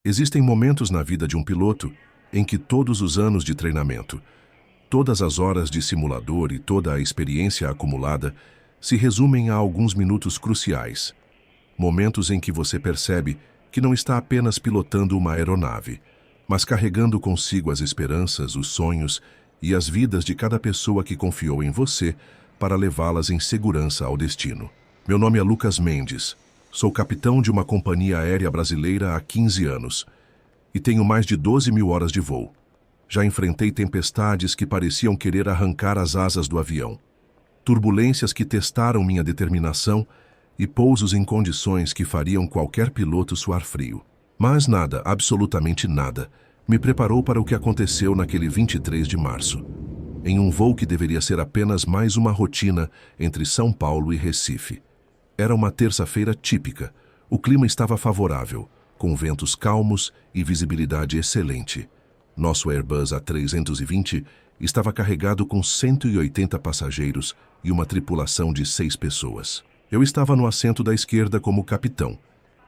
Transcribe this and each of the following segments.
Existem momentos na vida de um piloto em que todos os anos de treinamento, todas as horas de simulador e toda a experiência acumulada se resumem a alguns minutos cruciais. Momentos em que você percebe que não está apenas pilotando uma aeronave, mas carregando consigo as esperanças, os sonhos e as vidas de cada pessoa que confiou em você para levá-las em segurança ao destino. Meu nome é Lucas Mendes. Sou capitão de uma companhia aérea brasileira há 15 anos e tenho mais de 12 mil horas de voo. Já enfrentei tempestades que pareciam querer arrancar as asas do avião, turbulências que testaram minha determinação e pousos em condições que fariam qualquer piloto suar frio. Mas nada, absolutamente nada, me preparou para o que aconteceu naquele 23 de março, em um voo que deveria ser apenas mais uma rotina entre São Paulo e Recife. Era uma terça-feira típica. O clima estava favorável, com ventos calmos e visibilidade excelente. Nosso Airbus A320 estava carregado com 180 passageiros e uma tripulação de 6 pessoas. Eu estava no assento da esquerda como capitão,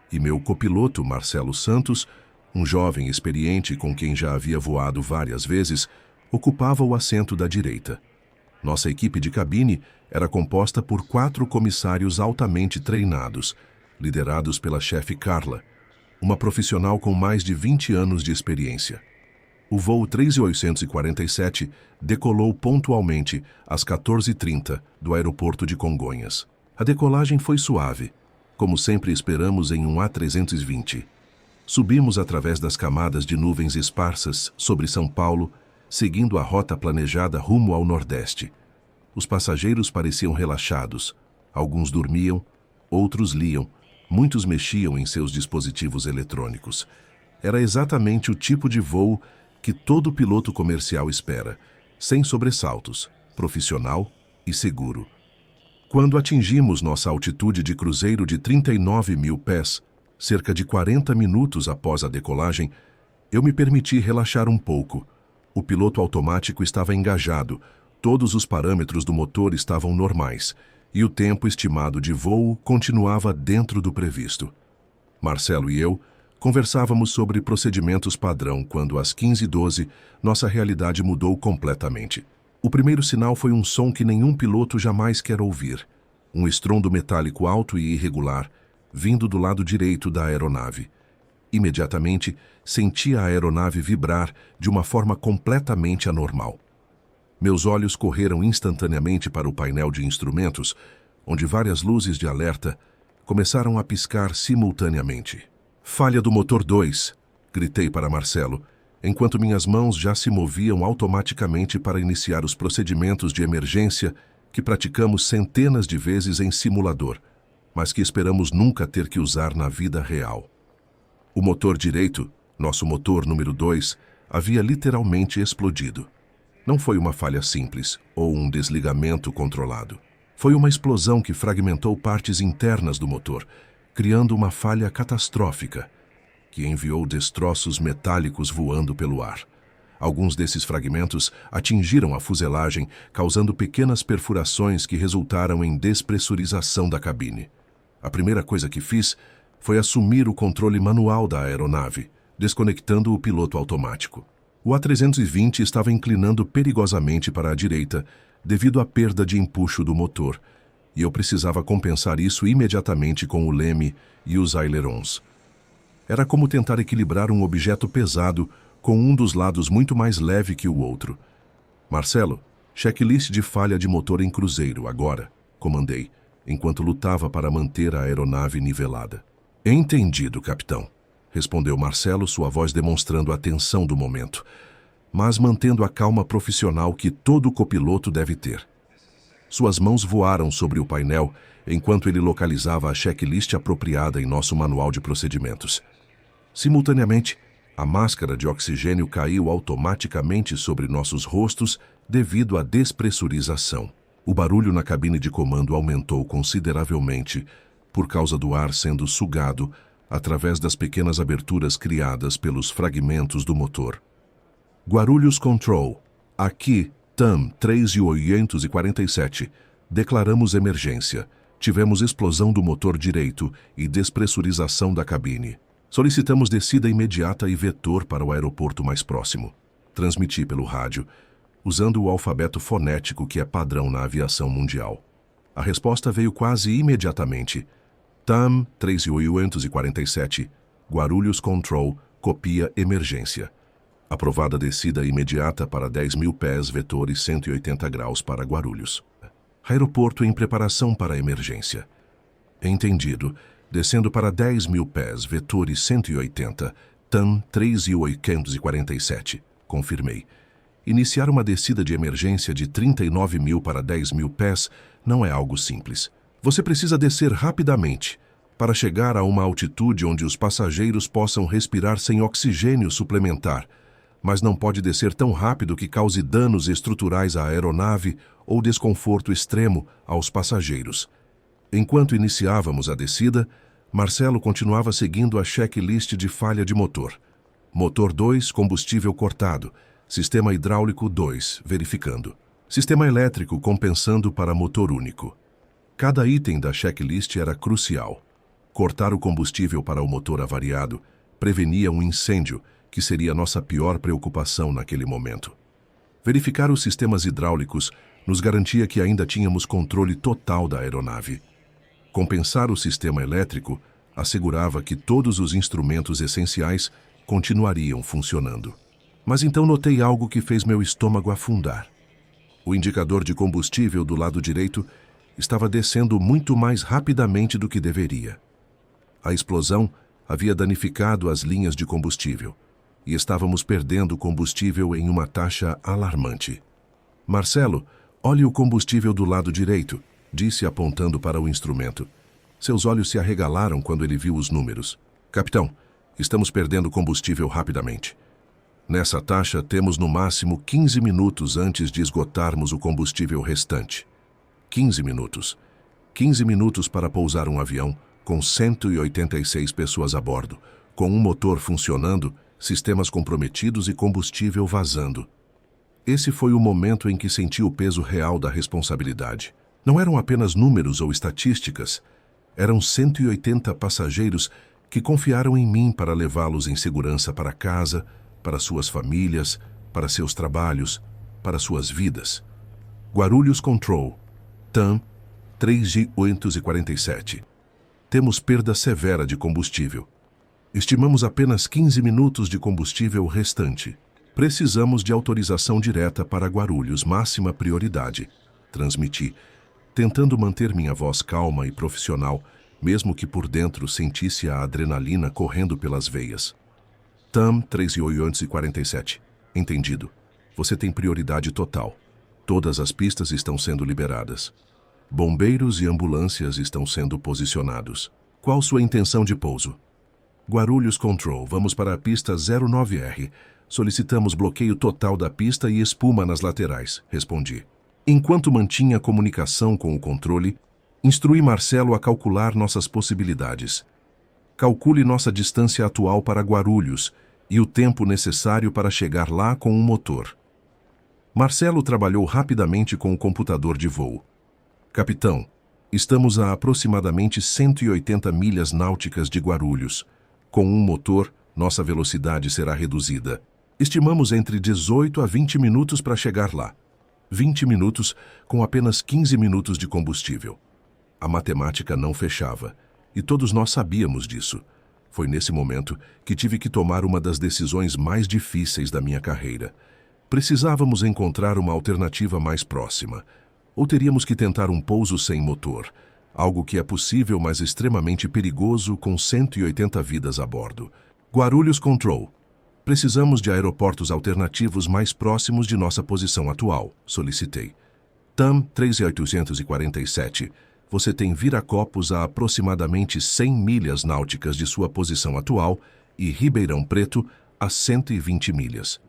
e meu copiloto, Marcelo Santos, um jovem experiente com quem já havia voado várias vezes, ocupava o assento da direita. Nossa equipe de cabine era composta por 4 comissários altamente treinados, liderados pela chefe Carla, uma profissional com mais de 20 anos de experiência. O voo 3847 decolou pontualmente às 14h30 do aeroporto de Congonhas. A decolagem foi suave, como sempre esperamos em um A320. Subimos através das camadas de nuvens esparsas sobre São Paulo, seguindo a rota planejada rumo ao Nordeste. Os passageiros pareciam relaxados. Alguns dormiam, outros liam, muitos mexiam em seus dispositivos eletrônicos. Era exatamente o tipo de voo que todo piloto comercial espera, sem sobressaltos, profissional e seguro. Quando atingimos nossa altitude de cruzeiro de 39 mil pés, cerca de 40 minutos após a decolagem, eu me permiti relaxar um pouco. O piloto automático estava engajado, todos os parâmetros do motor estavam normais, e o tempo estimado de voo continuava dentro do previsto. Marcelo e eu conversávamos sobre procedimentos padrão quando, às 15h12, nossa realidade mudou completamente. O primeiro sinal foi um som que nenhum piloto jamais quer ouvir. Um estrondo metálico alto e irregular, vindo do lado direito da aeronave. Imediatamente, senti a aeronave vibrar de uma forma completamente anormal. Meus olhos correram instantaneamente para o painel de instrumentos, onde várias luzes de alerta começaram a piscar simultaneamente. "Falha do motor 2", gritei para Marcelo, enquanto minhas mãos já se moviam automaticamente para iniciar os procedimentos de emergência que praticamos centenas de vezes em simulador, mas que esperamos nunca ter que usar na vida real. O motor direito, nosso motor número 2, havia literalmente explodido. Não foi uma falha simples ou um desligamento controlado. Foi uma explosão que fragmentou partes internas do motor, criando uma falha catastrófica, que enviou destroços metálicos voando pelo ar. Alguns desses fragmentos atingiram a fuselagem, causando pequenas perfurações que resultaram em despressurização da cabine. A primeira coisa que fiz foi assumir o controle manual da aeronave, desconectando o piloto automático. O A320 estava inclinando perigosamente para a direita devido à perda de empuxo do motor, e eu precisava compensar isso imediatamente com o leme e os ailerons. Era como tentar equilibrar um objeto pesado com um dos lados muito mais leve que o outro. "Marcelo, checklist de falha de motor em cruzeiro, agora", comandei, enquanto lutava para manter a aeronave nivelada. "Entendido, capitão", respondeu Marcelo, sua voz demonstrando a tensão do momento, mas mantendo a calma profissional que todo copiloto deve ter. Suas mãos voaram sobre o painel enquanto ele localizava a checklist apropriada em nosso manual de procedimentos. Simultaneamente, a máscara de oxigênio caiu automaticamente sobre nossos rostos devido à despressurização. O barulho na cabine de comando aumentou consideravelmente por causa do ar sendo sugado através das pequenas aberturas criadas pelos fragmentos do motor. "Guarulhos Control, aqui TAM 3847, declaramos emergência. Tivemos explosão do motor direito e despressurização da cabine. Solicitamos descida imediata e vetor para o aeroporto mais próximo. Transmiti pelo rádio, usando o alfabeto fonético que é padrão na aviação mundial. A resposta veio quase imediatamente. TAM 3847, Guarulhos Control, copia emergência. Aprovada descida imediata para 10.000 pés, vetores 180 graus para Guarulhos. Aeroporto em preparação para emergência. Entendido. Descendo para 10.000 pés, vetores 180, TAM 3847. Confirmei. Iniciar uma descida de emergência de 39.000 para 10.000 pés não é algo simples. Você precisa descer rapidamente para chegar a uma altitude onde os passageiros possam respirar sem oxigênio suplementar, mas não pode descer tão rápido que cause danos estruturais à aeronave ou desconforto extremo aos passageiros. Enquanto iniciávamos a descida, Marcelo continuava seguindo a checklist de falha de motor. Motor 2, combustível cortado. Sistema hidráulico 2, verificando. Sistema elétrico compensando para motor único. Cada item da checklist era crucial. Cortar o combustível para o motor avariado prevenia um incêndio, que seria nossa pior preocupação naquele momento. Verificar os sistemas hidráulicos nos garantia que ainda tínhamos controle total da aeronave. Compensar o sistema elétrico assegurava que todos os instrumentos essenciais continuariam funcionando. Mas então notei algo que fez meu estômago afundar. O indicador de combustível do lado direito estava descendo muito mais rapidamente do que deveria. A explosão havia danificado as linhas de combustível e estávamos perdendo combustível em uma taxa alarmante. Marcelo, olhe o combustível do lado direito, disse apontando para o instrumento. Seus olhos se arregalaram quando ele viu os números. Capitão, estamos perdendo combustível rapidamente. Nessa taxa, temos no máximo 15 minutos antes de esgotarmos o combustível restante. 15 minutos. 15 minutos para pousar um avião com 186 pessoas a bordo, com um motor funcionando, sistemas comprometidos e combustível vazando. Esse foi o momento em que senti o peso real da responsabilidade. Não eram apenas números ou estatísticas, eram 180 passageiros que confiaram em mim para levá-los em segurança para casa, para suas famílias, para seus trabalhos, para suas vidas. Guarulhos Control, TAM 3847. Temos perda severa de combustível. Estimamos apenas 15 minutos de combustível restante. Precisamos de autorização direta para Guarulhos, máxima prioridade. Transmiti, tentando manter minha voz calma e profissional, mesmo que por dentro sentisse a adrenalina correndo pelas veias. TAM 3847. Entendido. Você tem prioridade total. Todas as pistas estão sendo liberadas. Bombeiros e ambulâncias estão sendo posicionados. Qual sua intenção de pouso? Guarulhos Control, vamos para a pista 09R. Solicitamos bloqueio total da pista e espuma nas laterais, respondi. Enquanto mantinha comunicação com o controle, instruí Marcelo a calcular nossas possibilidades. Calcule nossa distância atual para Guarulhos e o tempo necessário para chegar lá com um motor. Marcelo trabalhou rapidamente com o computador de voo. Capitão, estamos a aproximadamente 180 milhas náuticas de Guarulhos. Com um motor, nossa velocidade será reduzida. Estimamos entre 18 a 20 minutos para chegar lá. 20 minutos com apenas 15 minutos de combustível. A matemática não fechava, e todos nós sabíamos disso. Foi nesse momento que tive que tomar uma das decisões mais difíceis da minha carreira. Precisávamos encontrar uma alternativa mais próxima, ou teríamos que tentar um pouso sem motor, algo que é possível, mas extremamente perigoso com 180 vidas a bordo. Guarulhos Control. Precisamos de aeroportos alternativos mais próximos de nossa posição atual, solicitei. TAM 3847. Você tem Viracopos a aproximadamente 100 milhas náuticas de sua posição atual e Ribeirão Preto a 120 milhas.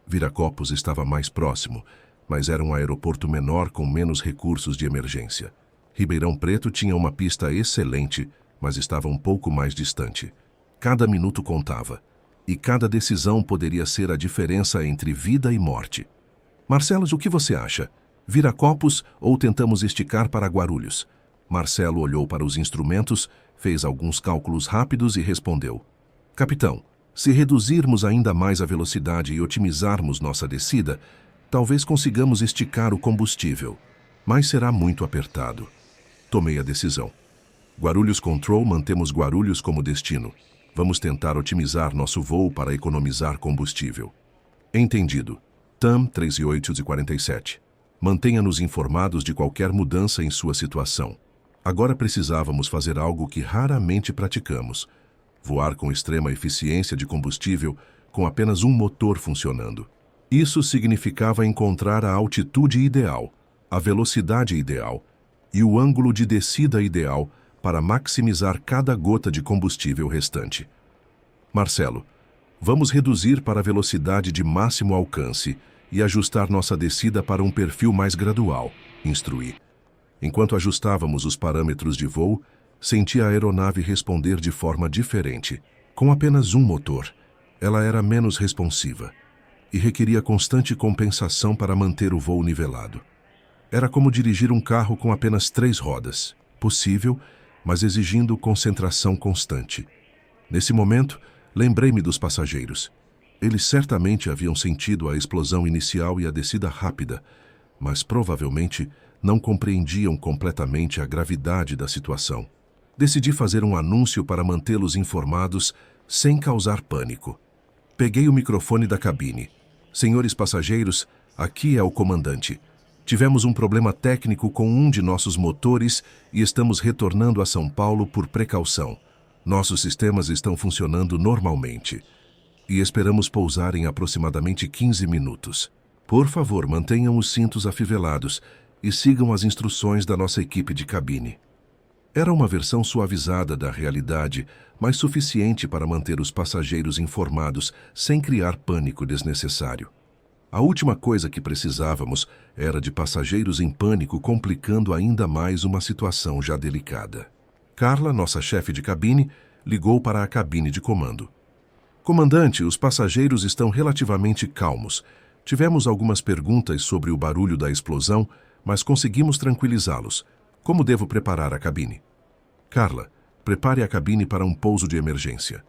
Viracopos estava mais próximo, mas era um aeroporto menor com menos recursos de emergência. Ribeirão Preto tinha uma pista excelente, mas estava um pouco mais distante. Cada minuto contava, e cada decisão poderia ser a diferença entre vida e morte. Marcelo, o que você acha? Viracopos ou tentamos esticar para Guarulhos? Marcelo olhou para os instrumentos, fez alguns cálculos rápidos e respondeu. Capitão, se reduzirmos ainda mais a velocidade e otimizarmos nossa descida, talvez consigamos esticar o combustível, mas será muito apertado. Tomei a decisão. Guarulhos Control, mantemos Guarulhos como destino. Vamos tentar otimizar nosso voo para economizar combustível. Entendido. TAM 3847. Mantenha-nos informados de qualquer mudança em sua situação. Agora precisávamos fazer algo que raramente praticamos: voar com extrema eficiência de combustível com apenas um motor funcionando. Isso significava encontrar a altitude ideal, a velocidade ideal e o ângulo de descida ideal para maximizar cada gota de combustível restante. Marcelo, vamos reduzir para a velocidade de máximo alcance e ajustar nossa descida para um perfil mais gradual, instruí. Enquanto ajustávamos os parâmetros de voo, senti a aeronave responder de forma diferente. Com apenas um motor, ela era menos responsiva e requeria constante compensação para manter o voo nivelado. Era como dirigir um carro com apenas 3 rodas, possível, mas exigindo concentração constante. Nesse momento, lembrei-me dos passageiros. Eles certamente haviam sentido a explosão inicial e a descida rápida, mas provavelmente não compreendiam completamente a gravidade da situação. Decidi fazer um anúncio para mantê-los informados sem causar pânico. Peguei o microfone da cabine. Senhores passageiros, aqui é o comandante. Tivemos um problema técnico com um de nossos motores e estamos retornando a São Paulo por precaução. Nossos sistemas estão funcionando normalmente e esperamos pousar em aproximadamente 15 minutos. Por favor, mantenham os cintos afivelados e sigam as instruções da nossa equipe de cabine. Era uma versão suavizada da realidade, mas suficiente para manter os passageiros informados sem criar pânico desnecessário. A última coisa que precisávamos era de passageiros em pânico, complicando ainda mais uma situação já delicada. Carla, nossa chefe de cabine, ligou para a cabine de comando. Comandante, os passageiros estão relativamente calmos. Tivemos algumas perguntas sobre o barulho da explosão, mas conseguimos tranquilizá-los. Como devo preparar a cabine? Carla, prepare a cabine para um pouso de emergência.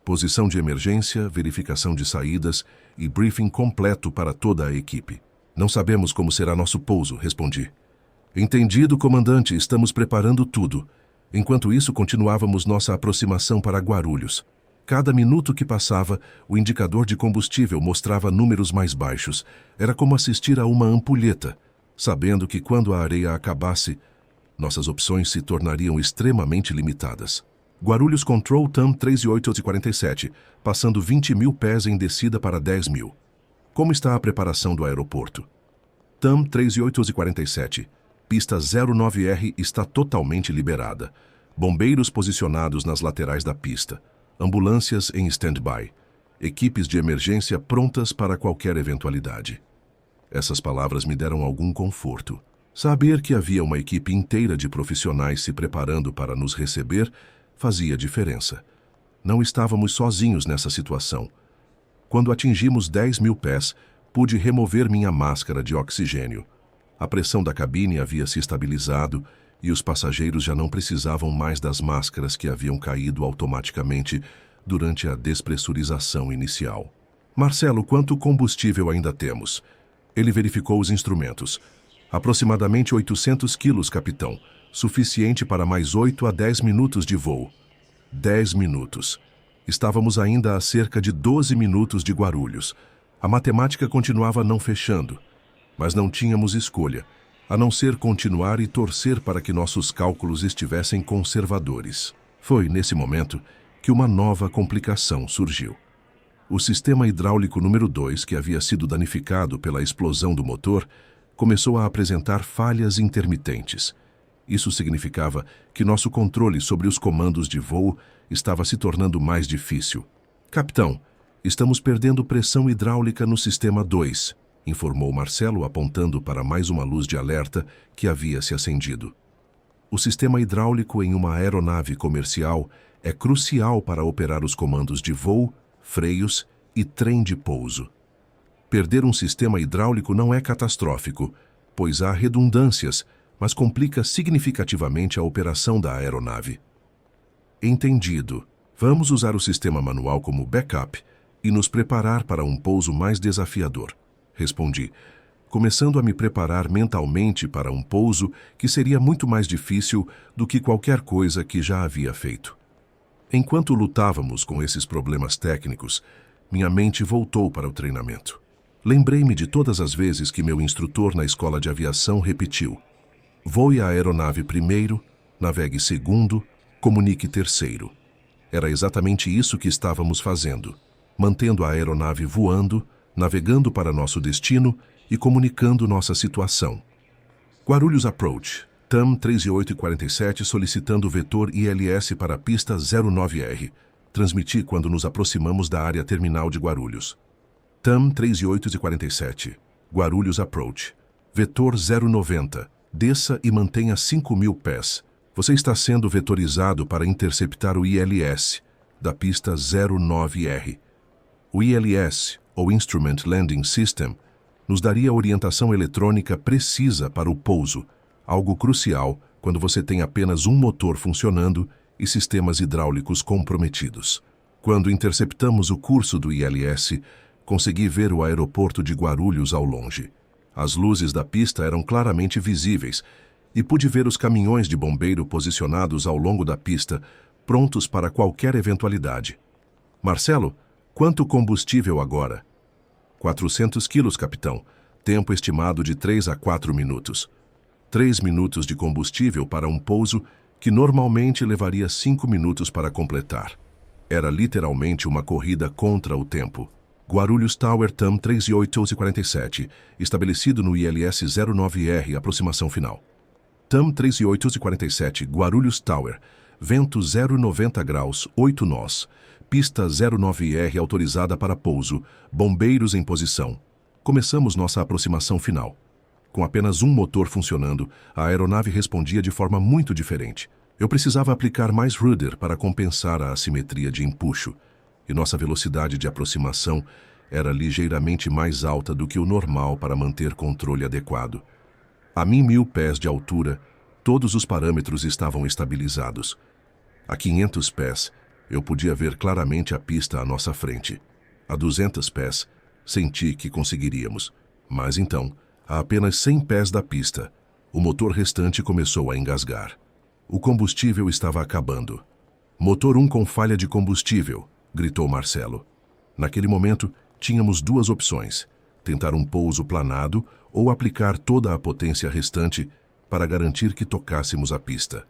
Posição de emergência, verificação de saídas e briefing completo para toda a equipe. Não sabemos como será nosso pouso, respondi. Entendido, comandante, estamos preparando tudo. Enquanto isso, continuávamos nossa aproximação para Guarulhos. Cada minuto que passava, o indicador de combustível mostrava números mais baixos. Era como assistir a uma ampulheta, sabendo que quando a areia acabasse, nossas opções se tornariam extremamente limitadas. Guarulhos Control TAM 3847, passando 20 mil pés em descida para 10 mil. Como está a preparação do aeroporto? TAM 3847, pista 09R está totalmente liberada. Bombeiros posicionados nas laterais da pista. Ambulâncias em stand-by. Equipes de emergência prontas para qualquer eventualidade. Essas palavras me deram algum conforto. Saber que havia uma equipe inteira de profissionais se preparando para nos receber fazia diferença. Não estávamos sozinhos nessa situação. Quando atingimos 10 mil pés, pude remover minha máscara de oxigênio. A pressão da cabine havia se estabilizado e os passageiros já não precisavam mais das máscaras que haviam caído automaticamente durante a despressurização inicial. Marcelo, quanto combustível ainda temos? Ele verificou os instrumentos. Aproximadamente 800 quilos, capitão. Suficiente para mais 8 a 10 minutos de voo. 10 minutos. Estávamos ainda a cerca de 12 minutos de Guarulhos. A matemática continuava não fechando, mas não tínhamos escolha, a não ser continuar e torcer para que nossos cálculos estivessem conservadores. Foi, nesse momento, que uma nova complicação surgiu. O sistema hidráulico número 2, que havia sido danificado pela explosão do motor, começou a apresentar falhas intermitentes. Isso significava que nosso controle sobre os comandos de voo estava se tornando mais difícil. Capitão, estamos perdendo pressão hidráulica no sistema 2, informou Marcelo, apontando para mais uma luz de alerta que havia se acendido. O sistema hidráulico em uma aeronave comercial é crucial para operar os comandos de voo, freios e trem de pouso. Perder um sistema hidráulico não é catastrófico, pois há redundâncias, mas complica significativamente a operação da aeronave. Entendido. Vamos usar o sistema manual como backup e nos preparar para um pouso mais desafiador, respondi, começando a me preparar mentalmente para um pouso que seria muito mais difícil do que qualquer coisa que já havia feito. Enquanto lutávamos com esses problemas técnicos, minha mente voltou para o treinamento. Lembrei-me de todas as vezes que meu instrutor na escola de aviação repetiu: voe a aeronave primeiro, navegue segundo, comunique terceiro. Era exatamente isso que estávamos fazendo, mantendo a aeronave voando, navegando para nosso destino e comunicando nossa situação. Guarulhos Approach, TAM 3847 solicitando o vetor ILS para a pista 09R. Transmiti quando nos aproximamos da área terminal de Guarulhos. TAM 3847, Guarulhos Approach, vetor 090, desça e mantenha 5.000 pés. Você está sendo vetorizado para interceptar o ILS da pista 09R. O ILS, ou Instrument Landing System, nos daria orientação eletrônica precisa para o pouso, algo crucial quando você tem apenas um motor funcionando e sistemas hidráulicos comprometidos. Quando interceptamos o curso do ILS, consegui ver o aeroporto de Guarulhos ao longe. As luzes da pista eram claramente visíveis e pude ver os caminhões de bombeiro posicionados ao longo da pista, prontos para qualquer eventualidade. Marcelo, quanto combustível agora? 400 quilos, capitão. Tempo estimado de 3 a 4 minutos. 3 minutos de combustível para um pouso que normalmente levaria 5 minutos para completar. Era literalmente uma corrida contra o tempo. Guarulhos Tower TAM 3847, estabelecido no ILS 09R, aproximação final. TAM 3847, Guarulhos Tower, vento 090 graus, 8 nós, pista 09R autorizada para pouso, bombeiros em posição. Começamos nossa aproximação final. Com apenas um motor funcionando, a aeronave respondia de forma muito diferente. Eu precisava aplicar mais rudder para compensar a assimetria de empuxo, e nossa velocidade de aproximação era ligeiramente mais alta do que o normal para manter controle adequado. A 1.000 pés de altura, todos os parâmetros estavam estabilizados. A 500 pés, eu podia ver claramente a pista à nossa frente. A 200 pés, senti que conseguiríamos. Mas então, a apenas 100 pés da pista, o motor restante começou a engasgar. O combustível estava acabando. Motor 1 com falha de combustível, gritou Marcelo. Naquele momento, tínhamos duas opções: tentar um pouso planado ou aplicar toda a potência restante para garantir que tocássemos a pista.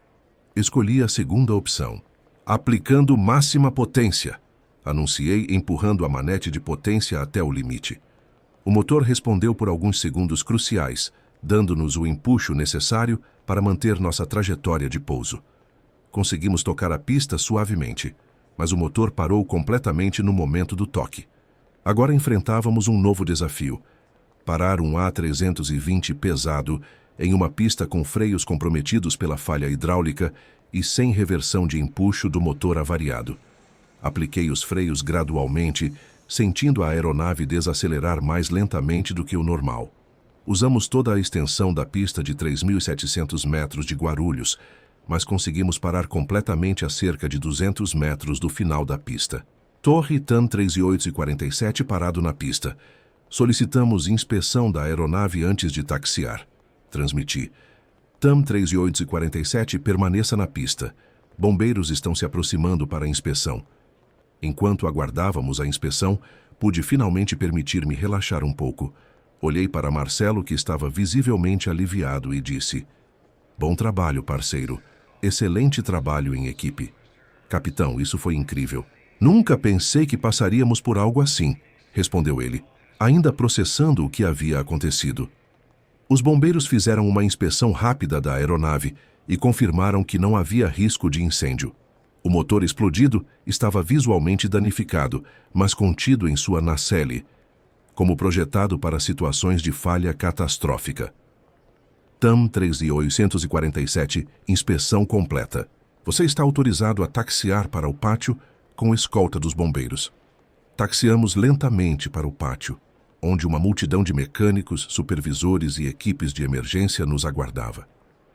Escolhi a segunda opção. Aplicando máxima potência, anunciei, empurrando a manete de potência até o limite. O motor respondeu por alguns segundos cruciais, dando-nos o empuxo necessário para manter nossa trajetória de pouso. Conseguimos tocar a pista suavemente, mas o motor parou completamente no momento do toque. Agora enfrentávamos um novo desafio: parar um A320 pesado em uma pista com freios comprometidos pela falha hidráulica e sem reversão de empuxo do motor avariado. Apliquei os freios gradualmente, sentindo a aeronave desacelerar mais lentamente do que o normal. Usamos toda a extensão da pista de 3.700 metros de Guarulhos, mas conseguimos parar completamente a cerca de 200 metros do final da pista. Torre TAM 3847 parado na pista. Solicitamos inspeção da aeronave antes de taxiar. Transmiti. TAM 3847 permaneça na pista. Bombeiros estão se aproximando para a inspeção. Enquanto aguardávamos a inspeção, pude finalmente permitir-me relaxar um pouco. Olhei para Marcelo, que estava visivelmente aliviado, e disse: bom trabalho, parceiro. Excelente trabalho em equipe. Capitão, isso foi incrível. Nunca pensei que passaríamos por algo assim, respondeu ele, ainda processando o que havia acontecido. Os bombeiros fizeram uma inspeção rápida da aeronave e confirmaram que não havia risco de incêndio. O motor explodido estava visualmente danificado, mas contido em sua nacelle, como projetado para situações de falha catastrófica. TAM 3847, inspeção completa. Você está autorizado a taxiar para o pátio com escolta dos bombeiros. Taxiamos lentamente para o pátio, onde uma multidão de mecânicos, supervisores e equipes de emergência nos aguardava.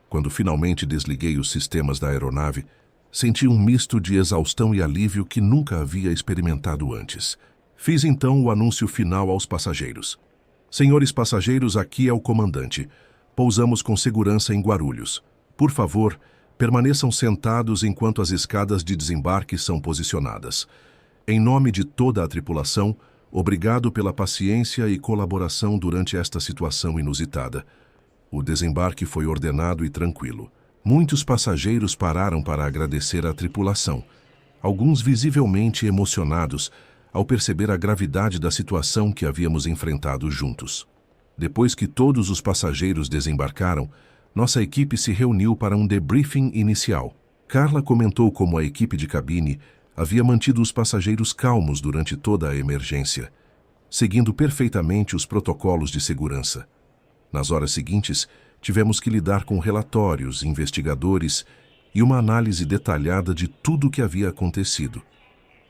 Quando finalmente desliguei os sistemas da aeronave, Senti um misto de exaustão e alívio que nunca havia experimentado antes. Fiz então o anúncio final aos passageiros. Senhores passageiros, aqui é o comandante. Pousamos com segurança em Guarulhos. Por favor, permaneçam sentados enquanto as escadas de desembarque são posicionadas. Em nome de toda a tripulação, obrigado pela paciência e colaboração durante esta situação inusitada. O desembarque foi ordenado e tranquilo. Muitos passageiros pararam para agradecer à tripulação, alguns visivelmente emocionados ao perceber a gravidade da situação que havíamos enfrentado juntos. Depois que todos os passageiros desembarcaram, nossa equipe se reuniu para um debriefing inicial. Carla comentou como a equipe de cabine havia mantido os passageiros calmos durante toda a emergência, seguindo perfeitamente os protocolos de segurança. Nas horas seguintes, tivemos que lidar com relatórios, investigadores e uma análise detalhada de tudo o que havia acontecido.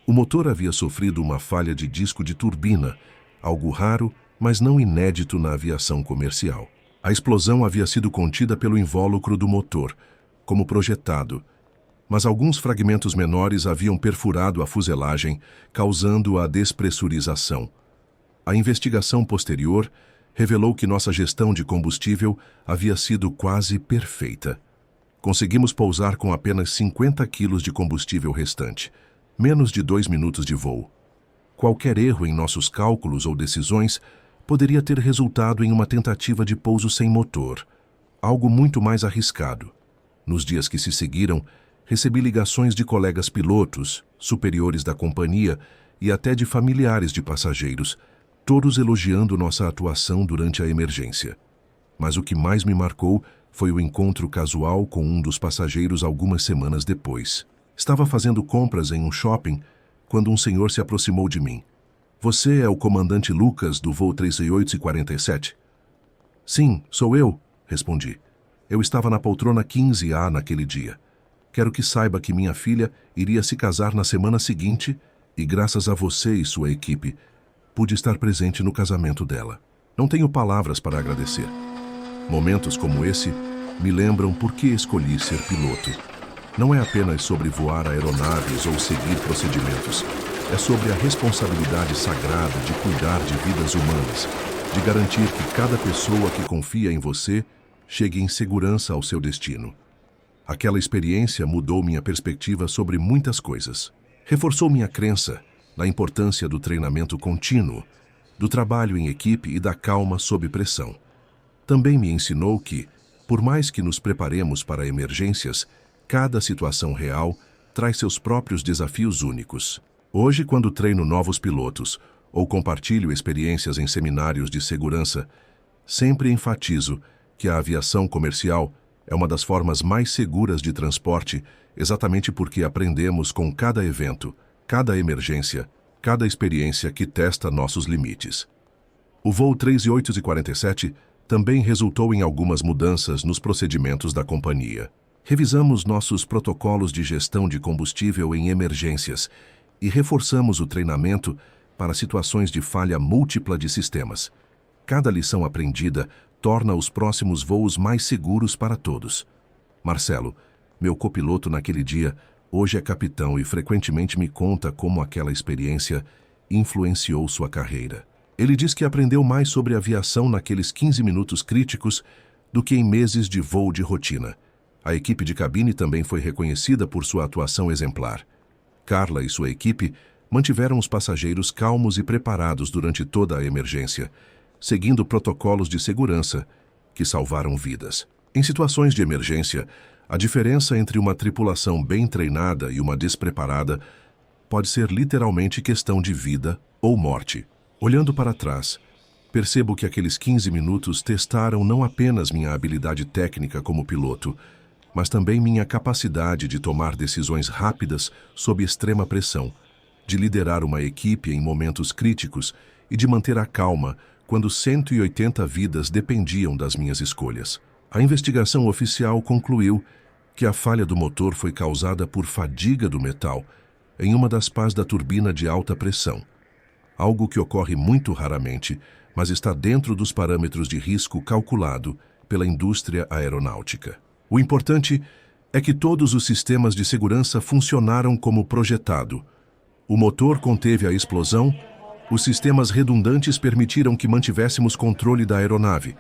O motor havia sofrido uma falha de disco de turbina, algo raro, mas não inédito na aviação comercial. A explosão havia sido contida pelo invólucro do motor, como projetado, mas alguns fragmentos menores haviam perfurado a fuselagem, causando a despressurização. A investigação posterior revelou que nossa gestão de combustível havia sido quase perfeita. Conseguimos pousar com apenas 50 quilos de combustível restante, menos de 2 minutos de voo. Qualquer erro em nossos cálculos ou decisões poderia ter resultado em uma tentativa de pouso sem motor, algo muito mais arriscado. Nos dias que se seguiram, recebi ligações de colegas pilotos, superiores da companhia e até de familiares de passageiros, todos elogiando nossa atuação durante a emergência. Mas o que mais me marcou foi o encontro casual com um dos passageiros algumas semanas depois. Estava fazendo compras em um shopping quando um senhor se aproximou de mim. Você é o comandante Lucas do voo 33847? Sim, sou eu, respondi. Eu estava na poltrona 15A naquele dia. Quero que saiba que minha filha iria se casar na semana seguinte e, graças a você e sua equipe, pude estar presente no casamento dela. Não tenho palavras para agradecer. Momentos como esse me lembram por que escolhi ser piloto. Não é apenas sobre voar aeronaves ou seguir procedimentos. É sobre a responsabilidade sagrada de cuidar de vidas humanas, de garantir que cada pessoa que confia em você chegue em segurança ao seu destino. Aquela experiência mudou minha perspectiva sobre muitas coisas. Reforçou minha crença na importância do treinamento contínuo, do trabalho em equipe e da calma sob pressão. Também me ensinou que, por mais que nos preparemos para emergências, cada situação real traz seus próprios desafios únicos. Hoje, quando treino novos pilotos ou compartilho experiências em seminários de segurança, sempre enfatizo que a aviação comercial é uma das formas mais seguras de transporte, exatamente porque aprendemos com cada evento, cada emergência, cada experiência que testa nossos limites. O voo 347 também resultou em algumas mudanças nos procedimentos da companhia. Revisamos nossos protocolos de gestão de combustível em emergências e reforçamos o treinamento para situações de falha múltipla de sistemas. Cada lição aprendida torna os próximos voos mais seguros para todos. Marcelo, meu copiloto naquele dia, hoje é capitão e frequentemente me conta como aquela experiência influenciou sua carreira. Ele diz que aprendeu mais sobre aviação naqueles 15 minutos críticos do que em meses de voo de rotina. A equipe de cabine também foi reconhecida por sua atuação exemplar. Carla e sua equipe mantiveram os passageiros calmos e preparados durante toda a emergência, seguindo protocolos de segurança que salvaram vidas. Em situações de emergência, a diferença entre uma tripulação bem treinada e uma despreparada pode ser literalmente questão de vida ou morte. Olhando para trás, percebo que aqueles 15 minutos testaram não apenas minha habilidade técnica como piloto, mas também minha capacidade de tomar decisões rápidas sob extrema pressão, de liderar uma equipe em momentos críticos e de manter a calma quando 180 vidas dependiam das minhas escolhas. A investigação oficial concluiu que a falha do motor foi causada por fadiga do metal em uma das pás da turbina de alta pressão, algo que ocorre muito raramente, mas está dentro dos parâmetros de risco calculado pela indústria aeronáutica. O importante é que todos os sistemas de segurança funcionaram como projetado. O motor conteve a explosão, os sistemas redundantes permitiram que mantivéssemos controle da aeronave,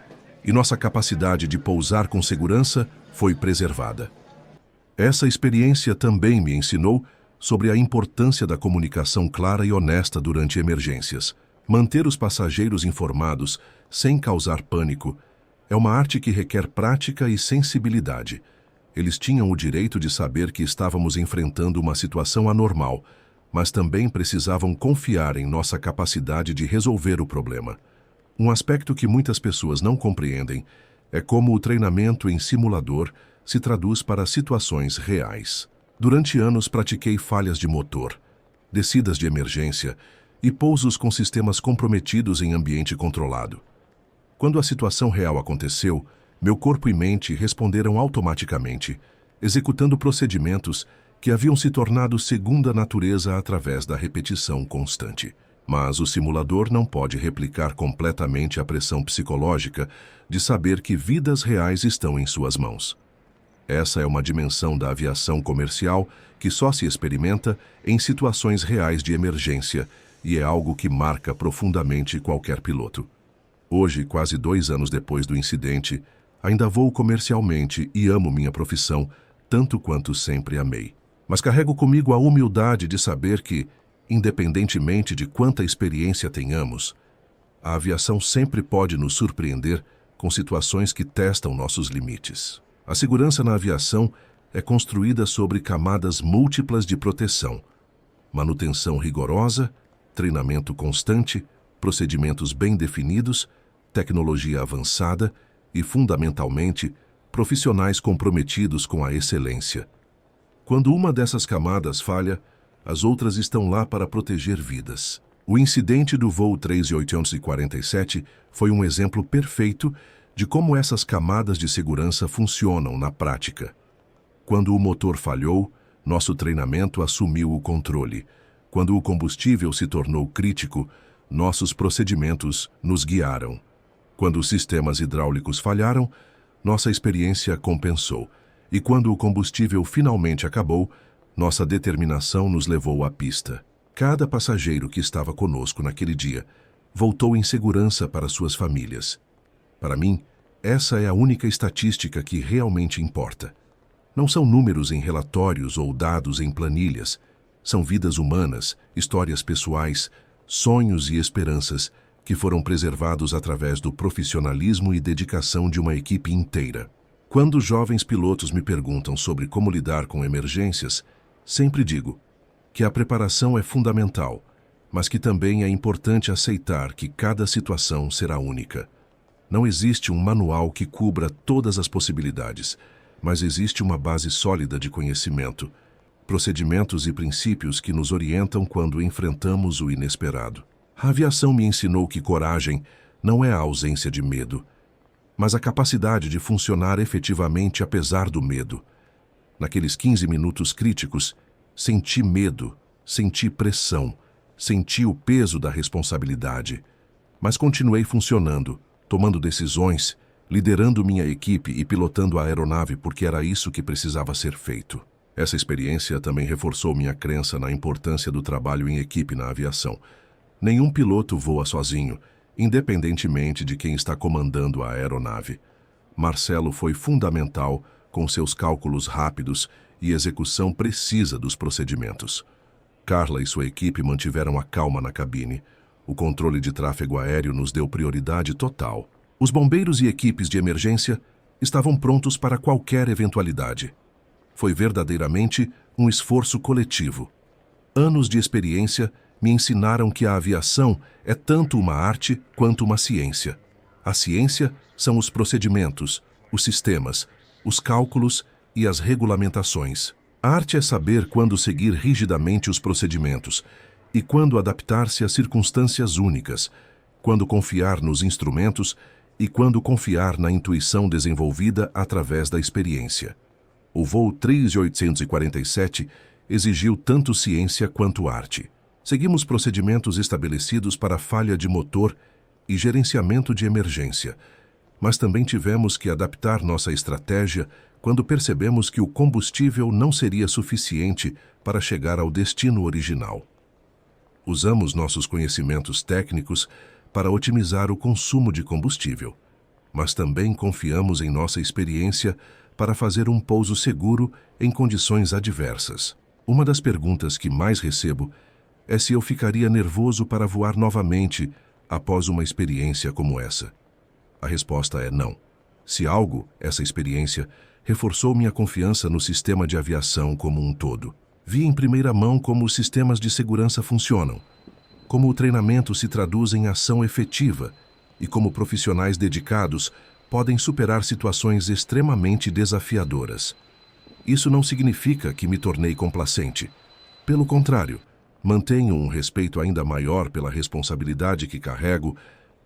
e nossa capacidade de pousar com segurança foi preservada. Essa experiência também me ensinou sobre a importância da comunicação clara e honesta durante emergências. Manter os passageiros informados, sem causar pânico, é uma arte que requer prática e sensibilidade. Eles tinham o direito de saber que estávamos enfrentando uma situação anormal, mas também precisavam confiar em nossa capacidade de resolver o problema. Um aspecto que muitas pessoas não compreendem é como o treinamento em simulador se traduz para situações reais. Durante anos pratiquei falhas de motor, descidas de emergência e pousos com sistemas comprometidos em ambiente controlado. Quando a situação real aconteceu, meu corpo e mente responderam automaticamente, executando procedimentos que haviam se tornado segunda natureza através da repetição constante. Mas o simulador não pode replicar completamente a pressão psicológica de saber que vidas reais estão em suas mãos. Essa é uma dimensão da aviação comercial que só se experimenta em situações reais de emergência e é algo que marca profundamente qualquer piloto. Hoje, quase 2 anos depois do incidente, ainda voo comercialmente e amo minha profissão tanto quanto sempre amei. Mas carrego comigo a humildade de saber que, independentemente de quanta experiência tenhamos, a aviação sempre pode nos surpreender com situações que testam nossos limites. A segurança na aviação é construída sobre camadas múltiplas de proteção, manutenção rigorosa, treinamento constante, procedimentos bem definidos, tecnologia avançada e, fundamentalmente, profissionais comprometidos com a excelência. Quando uma dessas camadas falha, as outras estão lá para proteger vidas. O incidente do voo 3847 foi um exemplo perfeito de como essas camadas de segurança funcionam na prática. Quando o motor falhou, nosso treinamento assumiu o controle. Quando o combustível se tornou crítico, nossos procedimentos nos guiaram. Quando os sistemas hidráulicos falharam, nossa experiência compensou. E quando o combustível finalmente acabou, nossa determinação nos levou à pista. Cada passageiro que estava conosco naquele dia voltou em segurança para suas famílias. Para mim, essa é a única estatística que realmente importa. Não são números em relatórios ou dados em planilhas. São vidas humanas, histórias pessoais, sonhos e esperanças que foram preservados através do profissionalismo e dedicação de uma equipe inteira. Quando jovens pilotos me perguntam sobre como lidar com emergências, sempre digo que a preparação é fundamental, mas que também é importante aceitar que cada situação será única. Não existe um manual que cubra todas as possibilidades, mas existe uma base sólida de conhecimento, procedimentos e princípios que nos orientam quando enfrentamos o inesperado. A aviação me ensinou que coragem não é a ausência de medo, mas a capacidade de funcionar efetivamente apesar do medo. Naqueles 15 minutos críticos, senti medo, senti pressão, senti o peso da responsabilidade, mas continuei funcionando, tomando decisões, liderando minha equipe e pilotando a aeronave porque era isso que precisava ser feito. Essa experiência também reforçou minha crença na importância do trabalho em equipe na aviação. Nenhum piloto voa sozinho, independentemente de quem está comandando a aeronave. Marcelo foi fundamental com seus cálculos rápidos e execução precisa dos procedimentos. Carla e sua equipe mantiveram a calma na cabine. O controle de tráfego aéreo nos deu prioridade total. Os bombeiros e equipes de emergência estavam prontos para qualquer eventualidade. Foi verdadeiramente um esforço coletivo. Anos de experiência me ensinaram que a aviação é tanto uma arte quanto uma ciência. A ciência são os procedimentos, os sistemas, os cálculos e as regulamentações. A arte é saber quando seguir rigidamente os procedimentos e quando adaptar-se a circunstâncias únicas, quando confiar nos instrumentos e quando confiar na intuição desenvolvida através da experiência. O voo 3847 exigiu tanto ciência quanto arte. Seguimos procedimentos estabelecidos para falha de motor e gerenciamento de emergência, mas também tivemos que adaptar nossa estratégia quando percebemos que o combustível não seria suficiente para chegar ao destino original. Usamos nossos conhecimentos técnicos para otimizar o consumo de combustível, mas também confiamos em nossa experiência para fazer um pouso seguro em condições adversas. Uma das perguntas que mais recebo é se eu ficaria nervoso para voar novamente após uma experiência como essa. A resposta é não. Se algo, essa experiência, reforçou minha confiança no sistema de aviação como um todo. Vi em primeira mão como os sistemas de segurança funcionam, como o treinamento se traduz em ação efetiva e como profissionais dedicados podem superar situações extremamente desafiadoras. Isso não significa que me tornei complacente. Pelo contrário, mantenho um respeito ainda maior pela responsabilidade que carrego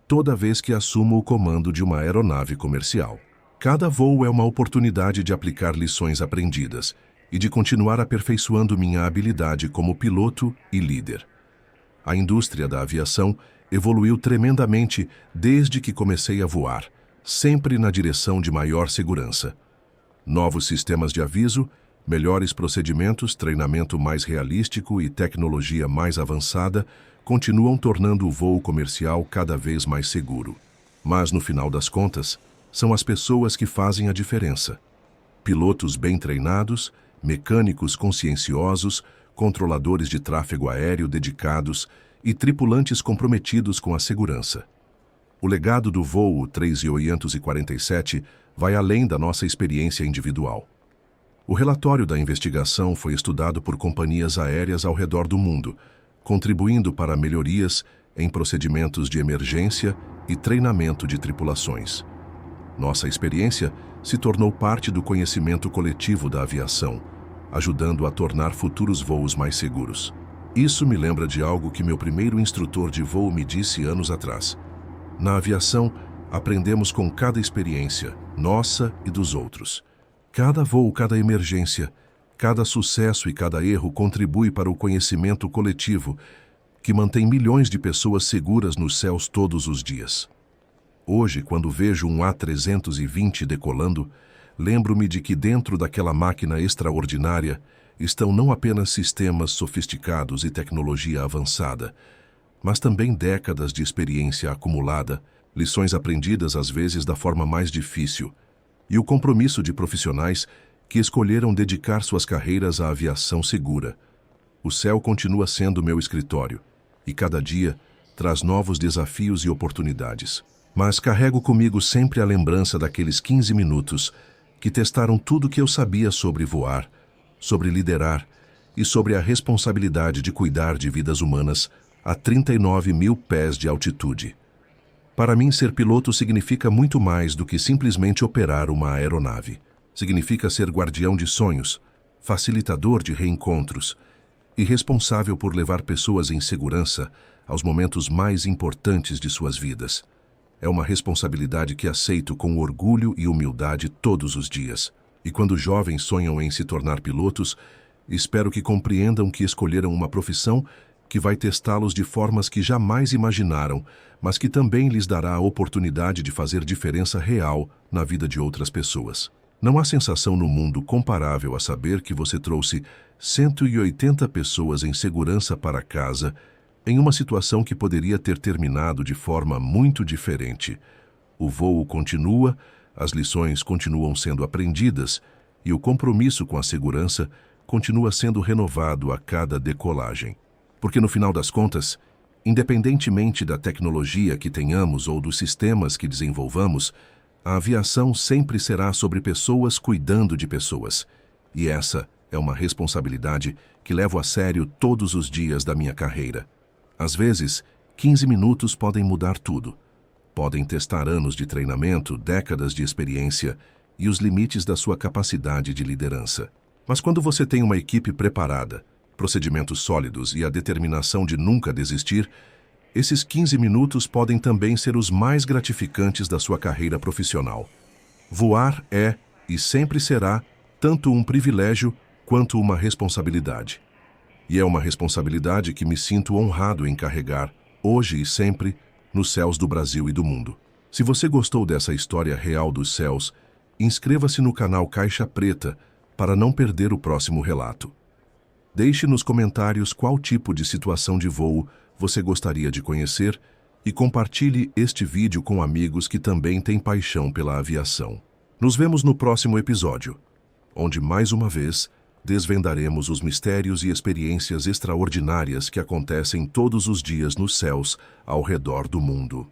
toda vez que assumo o comando de uma aeronave comercial. Cada voo é uma oportunidade de aplicar lições aprendidas e de continuar aperfeiçoando minha habilidade como piloto e líder. A indústria da aviação evoluiu tremendamente desde que comecei a voar, sempre na direção de maior segurança. Novos sistemas de aviso, melhores procedimentos, treinamento mais realístico e tecnologia mais avançada continuam tornando o voo comercial cada vez mais seguro. Mas, no final das contas, são as pessoas que fazem a diferença. Pilotos bem treinados, mecânicos conscienciosos, controladores de tráfego aéreo dedicados e tripulantes comprometidos com a segurança. O legado do voo 3847 vai além da nossa experiência individual. O relatório da investigação foi estudado por companhias aéreas ao redor do mundo, contribuindo para melhorias em procedimentos de emergência e treinamento de tripulações. Nossa experiência se tornou parte do conhecimento coletivo da aviação, ajudando a tornar futuros voos mais seguros. Isso me lembra de algo que meu primeiro instrutor de voo me disse anos atrás. Na aviação, aprendemos com cada experiência, nossa e dos outros. Cada voo, cada emergência, cada sucesso e cada erro contribui para o conhecimento coletivo que mantém milhões de pessoas seguras nos céus todos os dias. Hoje, quando vejo um A320 decolando, lembro-me de que dentro daquela máquina extraordinária estão não apenas sistemas sofisticados e tecnologia avançada, mas também décadas de experiência acumulada, lições aprendidas às vezes da forma mais difícil, e o compromisso de profissionais que escolheram dedicar suas carreiras à aviação segura. O céu continua sendo meu escritório, e cada dia traz novos desafios e oportunidades. Mas carrego comigo sempre a lembrança daqueles 15 minutos que testaram tudo o que eu sabia sobre voar, sobre liderar e sobre a responsabilidade de cuidar de vidas humanas a 39 mil pés de altitude. Para mim, ser piloto significa muito mais do que simplesmente operar uma aeronave. Significa ser guardião de sonhos, facilitador de reencontros e responsável por levar pessoas em segurança aos momentos mais importantes de suas vidas. É uma responsabilidade que aceito com orgulho e humildade todos os dias. E quando jovens sonham em se tornar pilotos, espero que compreendam que escolheram uma profissão que vai testá-los de formas que jamais imaginaram, mas que também lhes dará a oportunidade de fazer diferença real na vida de outras pessoas. Não há sensação no mundo comparável a saber que você trouxe 180 pessoas em segurança para casa em uma situação que poderia ter terminado de forma muito diferente. O voo continua, as lições continuam sendo aprendidas e o compromisso com a segurança continua sendo renovado a cada decolagem. Porque no final das contas, independentemente da tecnologia que tenhamos ou dos sistemas que desenvolvamos, a aviação sempre será sobre pessoas cuidando de pessoas. E essa é uma responsabilidade que levo a sério todos os dias da minha carreira. Às vezes, 15 minutos podem mudar tudo. Podem testar anos de treinamento, décadas de experiência e os limites da sua capacidade de liderança. Mas quando você tem uma equipe preparada, procedimentos sólidos e a determinação de nunca desistir, esses 15 minutos podem também ser os mais gratificantes da sua carreira profissional. Voar é, e sempre será, tanto um privilégio quanto uma responsabilidade. E é uma responsabilidade que me sinto honrado em carregar, hoje e sempre, nos céus do Brasil e do mundo. Se você gostou dessa história real dos céus, inscreva-se no canal Caixa Preta para não perder o próximo relato. Deixe nos comentários qual tipo de situação de voo você gostaria de conhecer e compartilhe este vídeo com amigos que também têm paixão pela aviação. Nos vemos no próximo episódio, onde mais uma vez desvendaremos os mistérios e experiências extraordinárias que acontecem todos os dias nos céus ao redor do mundo.